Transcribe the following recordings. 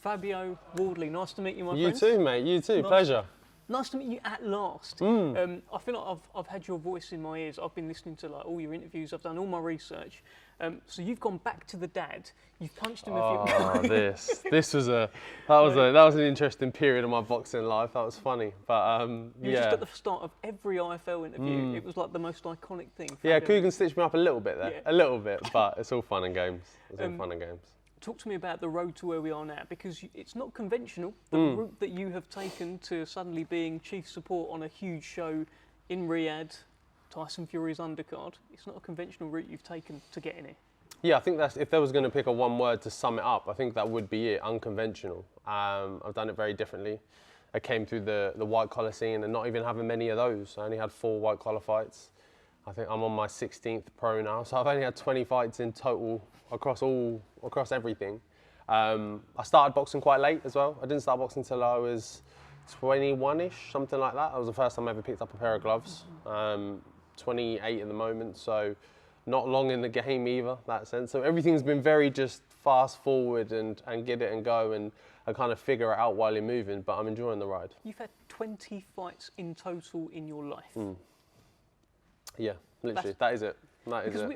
Fabio Wardley, nice to meet you, my friend. You too, mate. You too. Pleasure. Nice to meet you at last. I feel like I've had your voice in my ears. I've been listening to like all your interviews. I've done all my research. So you've gone back to the dad. You've punched him a few. Oh, that was an interesting period of my boxing life. That was funny, but You were just at the start of every IFL interview. It was like the most iconic thing. Yeah, Coogan stitched me up a little bit there, a little bit, but it's all fun and games. It's all fun and games. Talk to me about the road to where we are now, because it's not conventional. The route that you have taken to suddenly being chief support on a huge show in Riyadh, Tyson Fury's undercard, it's not a conventional route you've taken to get in here. Yeah, I think that's, if there was going to pick a one word to sum it up, I think that would be it, unconventional. I've done it very differently. I came through the white collar scene and not even having many of those. I only had 4 white collar fights. I think I'm on my 16th pro now, so I've only had 20 fights in total across everything. I started boxing quite late as well. I didn't start boxing until I was 21-ish, something like that. That was the first time I ever picked up a pair of gloves. 28 at the moment, so not long in the game either, that sense. So everything's been very just fast forward and get it and go and kind of figure it out while you're moving, but I'm enjoying the ride. You've had 20 fights in total in your life. Yeah, literally, that is it. Because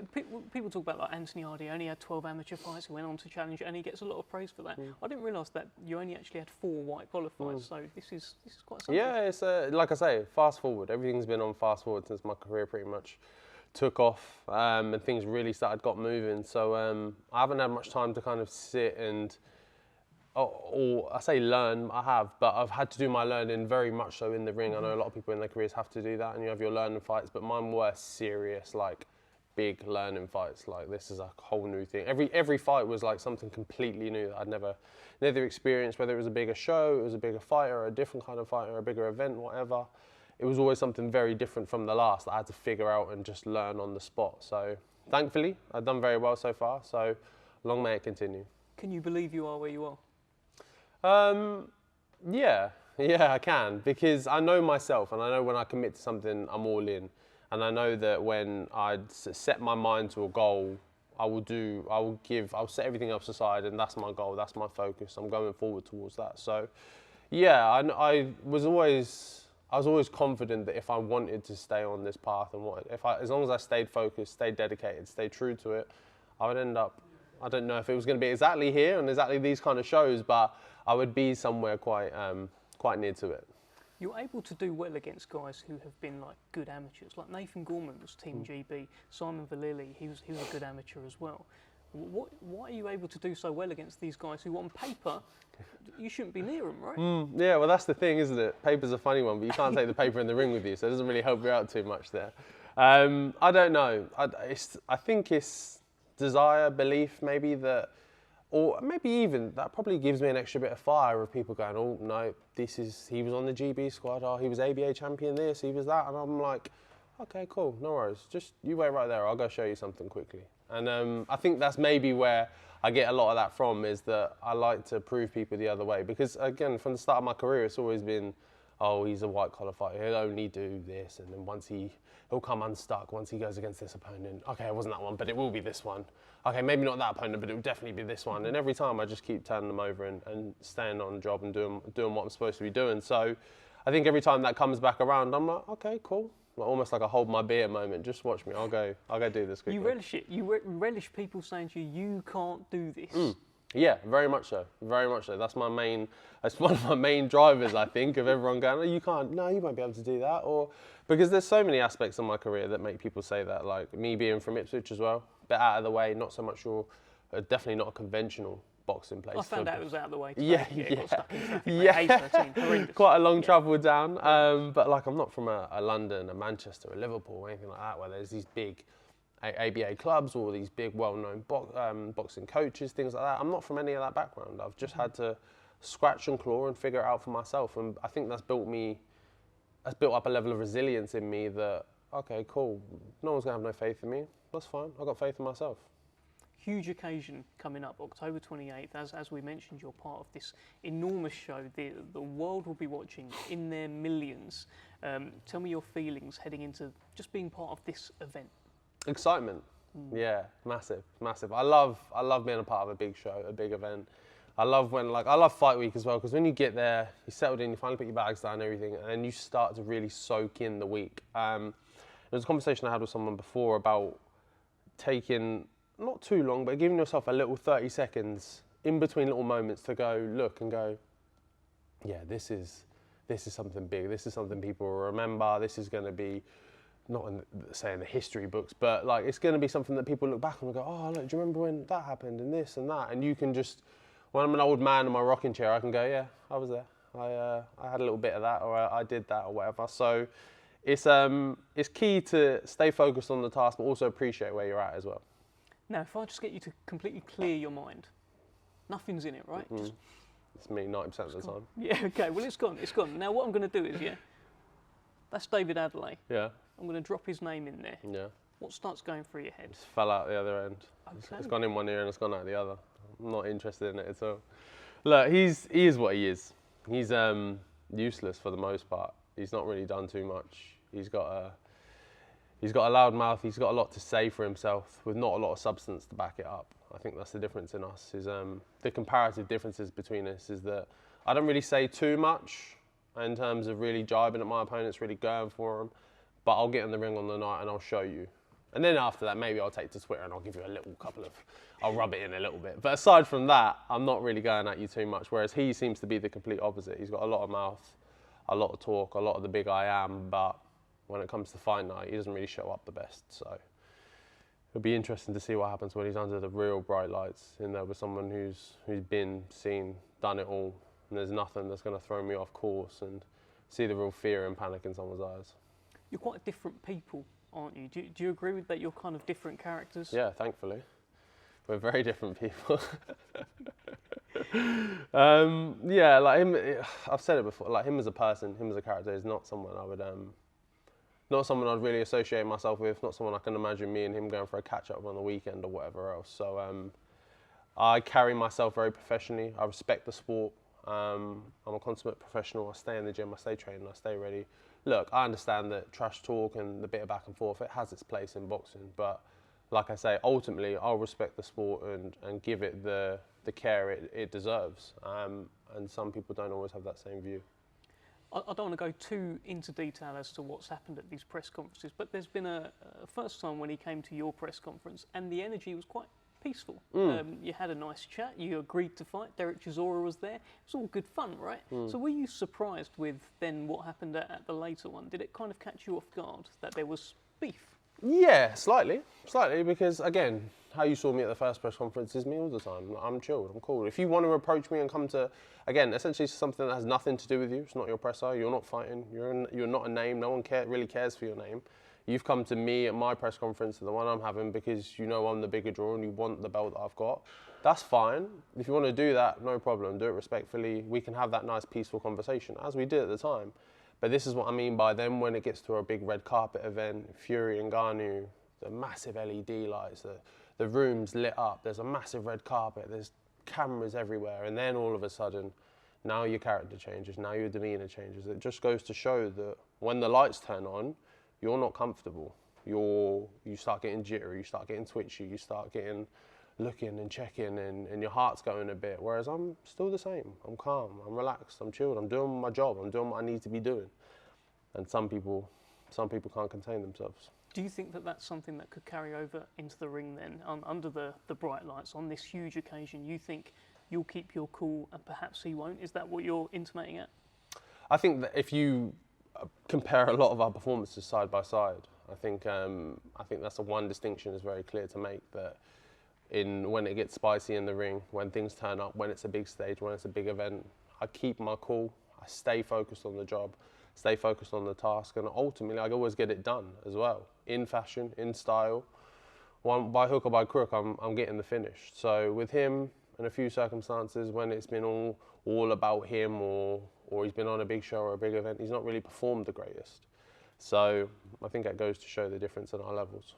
people talk about like Anthony Hardy only had 12 amateur fights, he went on to challenge, and he gets a lot of praise for that. I didn't realise that you only actually had 4 white collar fights, so this is quite something. Yeah, it's like I say, fast forward. Everything's been on fast forward since my career pretty much took off, and things really got moving. So I haven't had much time to kind of sit and, or I say learn, I have, but I've had to do my learning very much so in the ring. I know a lot of people in their careers have to do that, and you have your learning fights, but mine were serious, like big learning fights. Like this is a whole new thing. Every fight was like something completely new that I'd never experienced, whether it was a bigger show, it was a bigger fight, or a different kind of fight, or a bigger event, whatever. It was always something very different from the last that I had to figure out and just learn on the spot. So thankfully, I've done very well so far, so long may it continue. Can you believe you are where you are? Yeah, I can, because I know myself, and I know when I commit to something, I'm all in. And I know that when I set my mind to a goal, I'll set everything else aside, and that's my goal, that's my focus. I'm going forward towards that. So, yeah, I was always confident that if I wanted to stay on this path and as long as I stayed focused, stayed dedicated, stayed true to it, I would end up, I don't know if it was going to be exactly here and exactly these kind of shows, but I would be somewhere quite near to it. You're able to do well against guys who have been like good amateurs. Like Nathan Gorman was Team GB, Simon Vallely, he was a good amateur as well. Why are you able to do so well against these guys who, on paper, you shouldn't be near them, right? Yeah, well, that's the thing, isn't it? Paper's a funny one, but you can't take the paper in the ring with you, so it doesn't really help you out too much there. I don't know. I think it's desire, belief, maybe that, or maybe even that probably gives me an extra bit of fire of people going, oh no, he was on the GB squad, oh he was ABA champion this, he was that, and I'm like, okay, cool, no worries, just you wait right there, I'll go show you something quickly. And I think that's maybe where I get a lot of that from, is that I like to prove people the other way, because again, from the start of my career, it's always been, oh, he's a white collar fighter, he'll only do this, and then once he'll come unstuck once he goes against this opponent. Okay, it wasn't that one, but it will be this one. Okay, maybe not that opponent, but it will definitely be this one. And every time I just keep turning them over and staying on the job and doing what I'm supposed to be doing. So I think every time that comes back around, I'm like, okay, cool. Almost like a hold my beer moment. Just watch me. I'll go do this quickly. You relish it. You relish people saying to you, you can't do this. Yeah, very much so. Very much so. That's one of my main drivers, I think, of everyone going, oh, you can't, no, you won't be able to do that. Or because there's so many aspects of my career that make people say that, like me being from Ipswich as well, a bit out of the way, not so much definitely not a conventional boxing place. I found out it was out of the way today. Yeah. Got stuck in traffic, Quite a long travel down. But like, I'm not from a London, a Manchester, a Liverpool, or anything like that, where there's these big ABA clubs or these big well-known boxing coaches, things like that. I'm not from any of that background. I've just had to scratch and claw and figure it out for myself. And I think that's built up a level of resilience in me that, okay, cool, no one's gonna have no faith in me. That's fine, I've got faith in myself. Huge occasion coming up, October 28th. As we mentioned, you're part of this enormous show. The world will be watching in their millions. Tell me your feelings heading into just being part of this event. Excitement. Yeah, massive. I love being a part of a big show, a big event. I love I love fight week as well, because when you get there, you settled in, you finally put your bags down and everything, and then you start to really soak in the week. There was a conversation I had with someone before about taking, not too long, but giving yourself a little 30 seconds in between little moments to go look and go, yeah, this is something big. This is something people will remember. This is going to be, not in, say in the history books, but like it's going to be something that people look back on and go, oh, look, do you remember when that happened and this and that? And you can just, when I'm an old man in my rocking chair, I can go, yeah, I was there. I had a little bit of that, or I did that, or whatever. So it's key to stay focused on the task, but also appreciate where you're at as well. Now, if I just get you to completely clear your mind, nothing's in it, right? Just, it's me 90% of the time. yeah, okay, well, it's gone, it's gone. Now, what I'm going to do is, yeah, that's David Adeleye. Yeah. I'm going to drop his name in there. Yeah. What starts going through your head? Just fell out the other end. Okay. It's gone in one ear and it's gone out the other. I'm not interested in it at all. Look, he is what he is. He's useless for the most part. He's not really done too much. He's got a loud mouth. He's got a lot to say for himself with not a lot of substance to back it up. I think that's the difference in us. Is the comparative differences between us is that I don't really say too much in terms of really jibing at my opponents, really going for them. But I'll get in the ring on the night and I'll show you. And then after that, maybe I'll take to Twitter and I'll give you a little I'll rub it in a little bit. But aside from that, I'm not really going at you too much, whereas he seems to be the complete opposite. He's got a lot of mouth, a lot of talk, a lot of the big I am, but when it comes to fight night, he doesn't really show up the best. So it'll be interesting to see what happens when he's under the real bright lights in there with someone who's been, seen, done it all, and there's nothing that's going to throw me off course, and see the real fear and panic in someone's eyes. You're quite different people, aren't you? Do you agree with that? You're kind of different characters? Yeah, thankfully. We're very different people. Yeah, like him, I've said it before, like him as a person, him as a character is not someone I would, not someone I'd really associate myself with, not someone I can imagine me and him going for a catch-up on the weekend or whatever else. So I carry myself very professionally. I respect the sport. I'm a consummate professional. I stay in the gym, I stay training, I stay ready. Look, I understand that trash talk and the bit of back and forth, it has its place in boxing, but like I say, ultimately, I'll respect the sport and give it the care it deserves. And some people don't always have that same view. I don't want to go too into detail as to what's happened at these press conferences, but there's been a first time when he came to your press conference and the energy was quite peaceful. You had a nice chat, you agreed to fight, Derek Chisora was there. It was all good fun, right? So were you surprised with then what happened at the later one? Did it kind of catch you off guard that there was beef? Yeah, slightly, because again, how you saw me at the first press conference is me all the time. I'm chilled, I'm cool. If you want to approach me and come to, again, essentially something that has nothing to do with you, it's not your presser, you're not fighting, you're not a name, no one really cares for your name. You've come to me at my press conference, the one I'm having, because you know I'm the bigger draw and you want the belt that I've got. That's fine. If you want to do that, no problem. Do it respectfully. We can have that nice, peaceful conversation, as we did at the time. But this is what I mean by then when it gets to a big red carpet event, Fury and Ngannou, the massive LED lights, the room's lit up, there's a massive red carpet, there's cameras everywhere, and then all of a sudden, now your character changes, now your demeanour changes. It just goes to show that when the lights turn on, you're not comfortable. You start getting jittery, you start getting twitchy, you start getting looking and checking, and your heart's going a bit. Whereas I'm still the same. I'm calm, I'm relaxed, I'm chilled, I'm doing my job, I'm doing what I need to be doing. And some people can't contain themselves. Do you think that that's something that could carry over into the ring then, under the bright lights, on this huge occasion? You think you'll keep your cool and perhaps he won't? Is that what you're intimating at? I think that if you compare a lot of our performances side by side, I think that's the one distinction is very clear to make, that when it gets spicy in the ring, when things turn up, when it's a big stage, when it's a big event, I keep my cool, I stay focused on the job, stay focused on the task, and ultimately I always get it done as well, in fashion, in style. By hook or by crook, I'm getting the finish. So with him, in a few circumstances, when it's been all about him, or he's been on a big show or a big event, he's not really performed the greatest. So I think that goes to show the difference in our levels.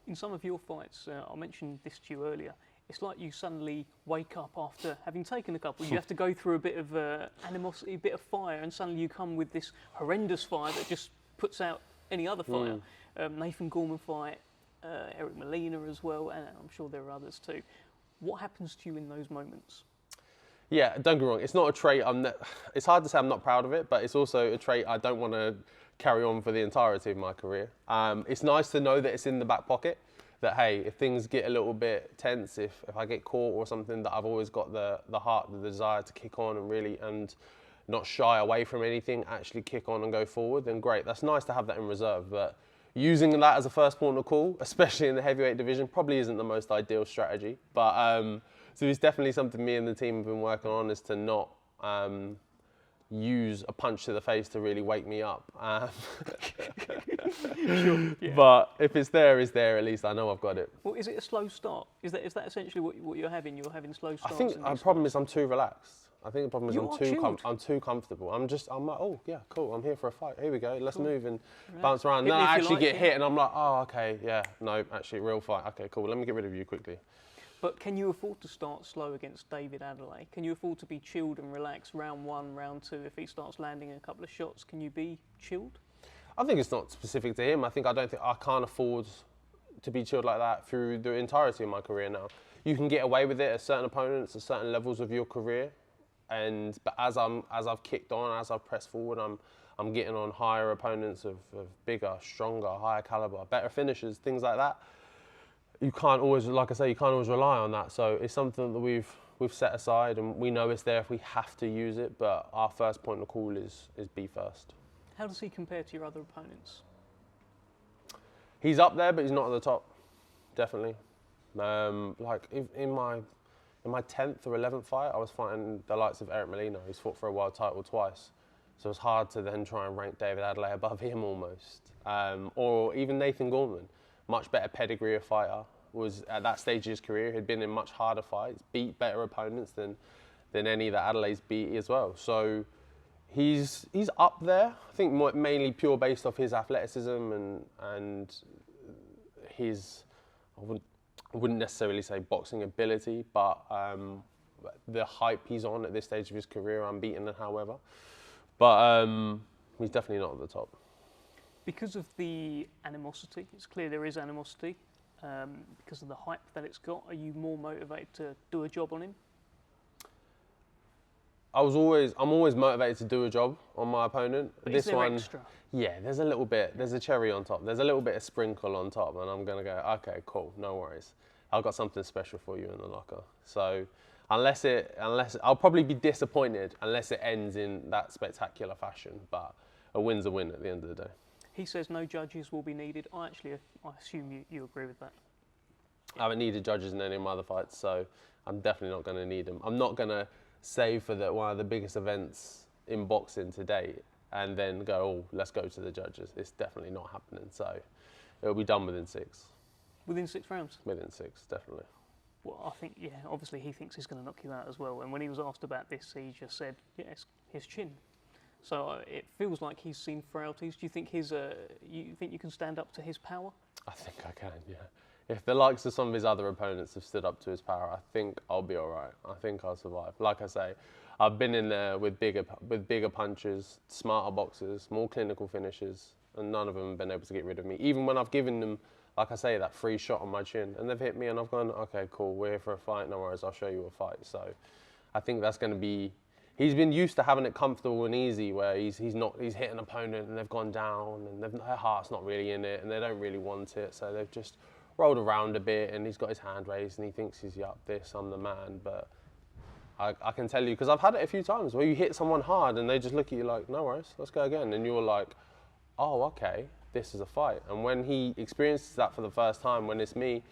In some of your fights, I mentioned this to you earlier, it's like you suddenly wake up after having taken a couple. You have to go through a bit of animosity, a bit of fire, and suddenly you come with this horrendous fire that just puts out any other fire. Nathan Gorman fight, Eric Molina as well, and I'm sure there are others too. What happens to you in those moments? Yeah, don't get me wrong. It's not a trait. It's hard to say I'm not proud of it, but it's also a trait I don't want to carry on for the entirety of my career. It's nice to know that it's in the back pocket. That hey, if things get a little bit tense, if I get caught or something, that I've always got the heart, the desire to kick on and not shy away from anything. Actually kick on and go forward. Then great. That's nice to have that in reserve, but using that as a first point of call, especially in the heavyweight division, probably isn't the most ideal strategy. But so it's definitely something me and the team have been working on, is to not use a punch to the face to really wake me up. Sure, yeah. But if it's there, it's there. At least I know I've got it. Well, is it a slow start? Is that essentially what you're having? You're having slow starts? I think the problem is I'm too relaxed. I think the problem is I'm too comfortable. I'm like, oh yeah, cool. I'm here for a fight. Here we go. Let's move and bounce around. Then I actually get hit, and I'm like, oh okay, yeah, no, actually real fight. Okay, cool. Let me get rid of you quickly. But can you afford to start slow against David Adeleye? Can you afford to be chilled and relaxed round 1, round 2? If he starts landing a couple of shots, can you be chilled? I think it's not specific to him. I can't afford to be chilled like that through the entirety of my career now. You can get away with it at certain opponents, at certain levels of your career. But as I've kicked on, as I've pressed forward, I'm getting on higher opponents of bigger, stronger, higher caliber, better finishers, things like that. You can't always, like I say, you can't always rely on that. So it's something that we've set aside, and we know it's there if we have to use it. But our first point of call is be first. How does he compare to your other opponents? He's up there, but he's not at the top. Definitely. Like in my 10th or 11th fight, I was fighting the likes of Eric Molina, who's fought for a world title twice. So it's hard to then try and rank David Adeleye above him almost. Or even Nathan Gorman, much better pedigree of fighter, was at that stage of his career, had been in much harder fights, beat better opponents than any that Adelaye's beat as well. So he's up there. I think mainly pure based off his athleticism and his, I wouldn't necessarily say boxing ability, but the hype he's on at this stage of his career, unbeaten, however. But he's definitely not at the top. Because of the animosity, it's clear there is animosity, because of the hype that it's got, are you more motivated to do a job on him? I'm always motivated to do a job on my opponent. But this is there one, extra? Yeah, there's a cherry on top. There's a little bit of sprinkle on top, and I'm gonna go, okay, cool, no worries. I've got something special for you in the locker. So unless I'll probably be disappointed unless it ends in that spectacular fashion. But a win's a win at the end of the day. He says no judges will be needed. I assume you agree with that. I haven't needed judges in any of my other fights, so I'm definitely not going to need them. I'm not going to save for one of the biggest events in boxing to date and then go, oh, let's go to the judges. It's definitely not happening. So it'll be done within 6. Within 6 rounds? Within 6, definitely. Well, I think, yeah, obviously he thinks he's going to knock you out as well. And when he was asked about this, he just said, yes, his chin. So it feels like he's seen frailties. Do you think you think you can stand up to his power? I think I can, yeah. If the likes of some of his other opponents have stood up to his power, I think I'll be all right. I think I'll survive. Like I say, I've been in there with bigger punches, smarter boxers, more clinical finishers, and none of them have been able to get rid of me. Even when I've given them, like I say, that free shot on my chin, and they've hit me, and I've gone, okay, cool, we're here for a fight, no worries, I'll show you a fight. So I think that's going to be. He's been used to having it comfortable and easy, where he's hit an opponent and they've gone down and their heart's not really in it and they don't really want it, so they've just rolled around a bit and he's got his hand raised and he thinks he's I'm the man. But I can tell you, because I've had it a few times where you hit someone hard and they just look at you like, no worries, let's go again, and you're like, oh, okay, this is a fight. And when he experiences that for the first time, when it's me,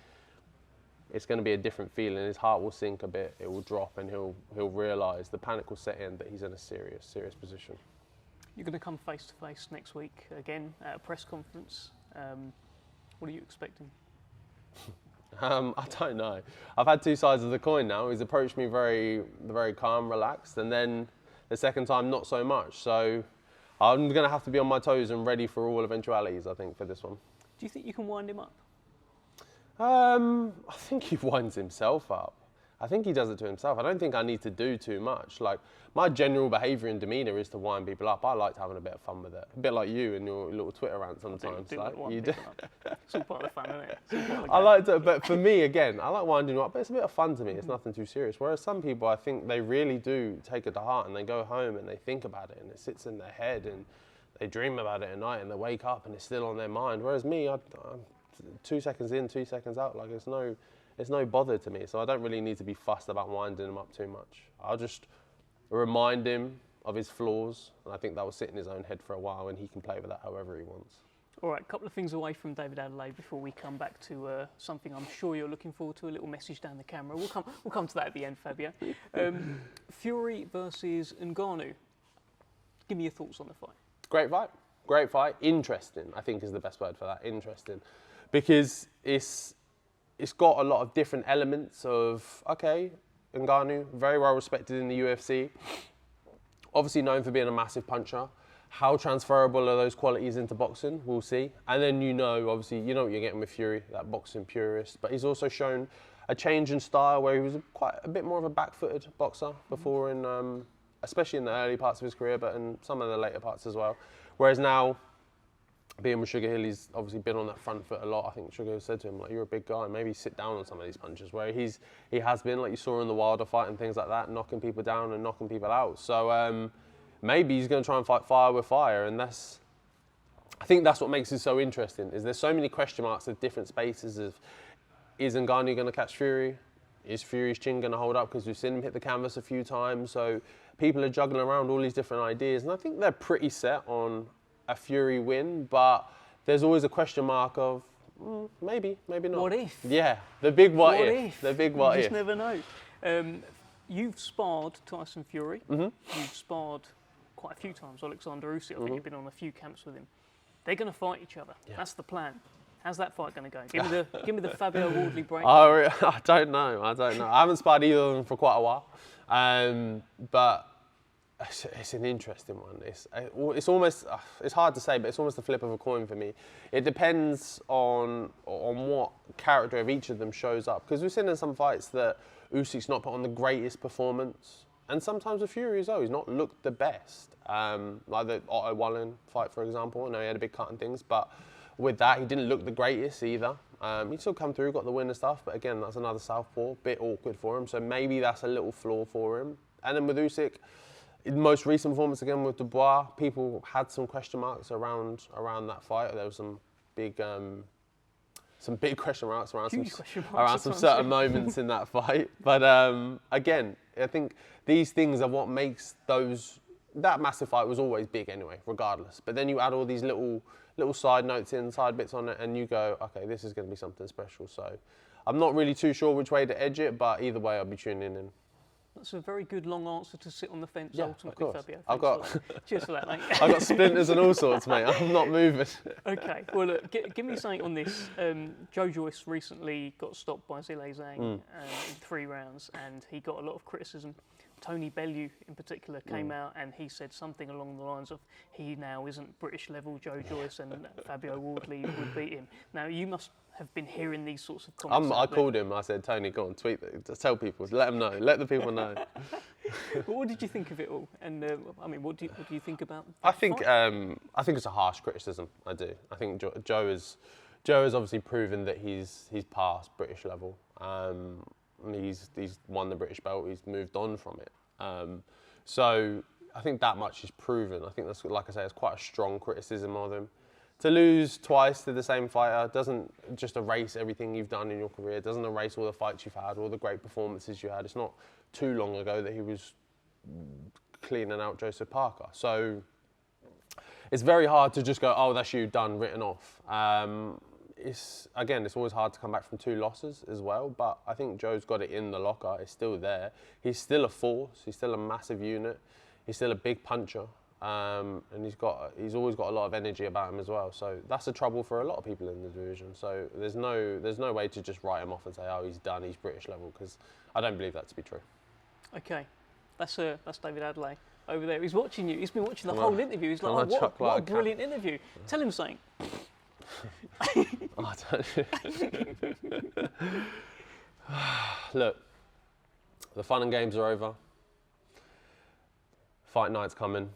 it's going to be a different feeling. His heart will sink a bit, it will drop, and he'll realise, the panic will set in, that he's in a serious position. You're going to come face to face next week again at a press conference. What are you expecting? I don't know. I've had 2 sides of the coin now. He's approached me very calm, relaxed, and then the second time not so much. So I'm going to have to be on my toes and ready for all eventualities, I think, for this one. Do you think you can wind him up? I think he winds himself up. I think he does it to himself. I don't think I need to do too much. Like, my general behaviour and demeanour is to wind people up. I like having a bit of fun with it. A bit like you and your little Twitter rant sometimes. You do. It's all part of the fun, isn't it? It's all part of the I like to, but for me, again, I like winding you up, but it's a bit of fun to me. It's nothing too serious. Whereas some people, I think they really do take it to heart, and they go home and they think about it, and it sits in their head, and they dream about it at night, and they wake up and it's still on their mind. Whereas me, I'm 2 seconds in, 2 seconds out. Like, it's no bother to me. So I don't really need to be fussed about winding him up too much. I'll just remind him of his flaws, and I think that will sit in his own head for a while, and he can play with that however he wants. All right, a couple of things away from David Adeleye before we come back to something I'm sure you're looking forward to, a little message down the camera. We'll come to that at the end, Fabio. Fury versus Ngannou. Give me your thoughts on the fight. Great fight. Interesting, I think, is the best word for that. Interesting, because it's got a lot of different elements of, okay, Ngannou, very well respected in the UFC, obviously known for being a massive puncher. How transferable are those qualities into boxing? We'll see. And then obviously, you know what you're getting with Fury, that boxing purist. But he's also shown a change in style where he was quite a bit more of a back-footed boxer before, especially in the early parts of his career, but in some of the later parts as well. Whereas now, being with Sugar Hill, he's obviously been on that front foot a lot. I think Sugar Hill said to him, like, you're a big guy, maybe sit down on some of these punches, where he has been, like you saw in the Wilder fight and things like that, knocking people down and knocking people out. So maybe he's going to try and fight fire with fire, and I think that's what makes it so interesting, is there's so many question marks at different spaces of, is Ngannou going to catch Fury? Is Fury's chin going to hold up? Because we've seen him hit the canvas a few times, so people are juggling around all these different ideas, and I think they're pretty set on a Fury win, but there's always a question mark of maybe not. What if? Yeah, the big what if. The big what if. You just never know. You've sparred Tyson Fury. You've sparred quite a few times Alexander Usyk. I think you've been on a few camps with him. They're going to fight each other. Yeah. That's the plan. How's that fight going to go? Give me the Fabio Wardley break. I don't know. I haven't sparred either of them for quite a while, but it's an interesting one. It's almost, it's hard to say, but it's almost the flip of a coin for me. It depends on what character of each of them shows up, because we've seen in some fights that Usyk's not put on the greatest performance, and sometimes with Fury as well, he's not looked the best. Like the Otto Wallen fight, for example. I know he had a big cut and things, but with that, he didn't look the greatest either. He still come through, got the win and stuff, but again, that's another southpaw, bit awkward for him. So maybe that's a little flaw for him. And then with Usyk, in the most recent performance again with Dubois, people had some question marks around that fight. There was some big question marks around some certain moments in that fight. But again, I think these things are what makes that massive fight was always big anyway, regardless. But then you add all these little side notes in, side bits on it, and you go, okay, this is going to be something special. So I'm not really too sure which way to edge it, but either way, I'll be tuning in. That's a very good long answer to sit on the fence, ultimately, of course. Fabio. Cheers for that, mate. I've got splinters and all sorts, mate. I'm not moving. Okay, well, look, give me something on this. Joyce recently got stopped by Zhilei Zhang in 3 rounds, and he got a lot of criticism. Tony Bellew, in particular, came out and he said something along the lines of, he now isn't British level Joyce and Fabio Wardley would beat him. Now, you must have been hearing these sorts of comments. I called him, I said, Tony, go on, tweet it. Just tell people, let them know, let the people know. Well, what did you think of it all? And I mean, what do you think about I think it's a harsh criticism, I do. I think Joe has obviously proven that he's past British level. He's won the British belt, he's moved on from it. So I think that much is proven. I think that's, like I say, it's quite a strong criticism of him. To lose twice to the same fighter doesn't just erase everything you've done in your career. It doesn't erase all the fights you've had, all the great performances you had. It's not too long ago that he was cleaning out Joseph Parker. So it's very hard to just go, oh, that's you, done, written off. It's always hard to come back from 2 losses as well, but I think Joe's got it in the locker. It's still there. He's still a force. He's still a massive unit. He's still a big puncher, and he's always got a lot of energy about him as well. So that's a trouble for a lot of people in the division. So there's no way to just write him off and say, oh, he's done, he's British level, because I don't believe that to be true. Okay, that's David Adeleye over there. He's watching you. He's been watching the whole interview. He's like, oh, what a brilliant interview. Tell him something. Look, The fun and games are over. Fight night's coming.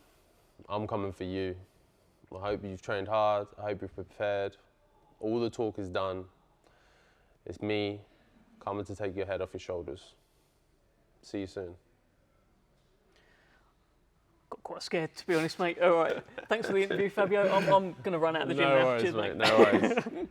I'm coming for you. I hope you've trained hard. I hope you've prepared. All the talk is done. It's me coming to take your head off your shoulders. See you soon. Got quite scared, to be honest, mate. All right. Thanks for the interview, Fabio. I'm going to run out of the gym now. No worries, Cheers, mate. No worries.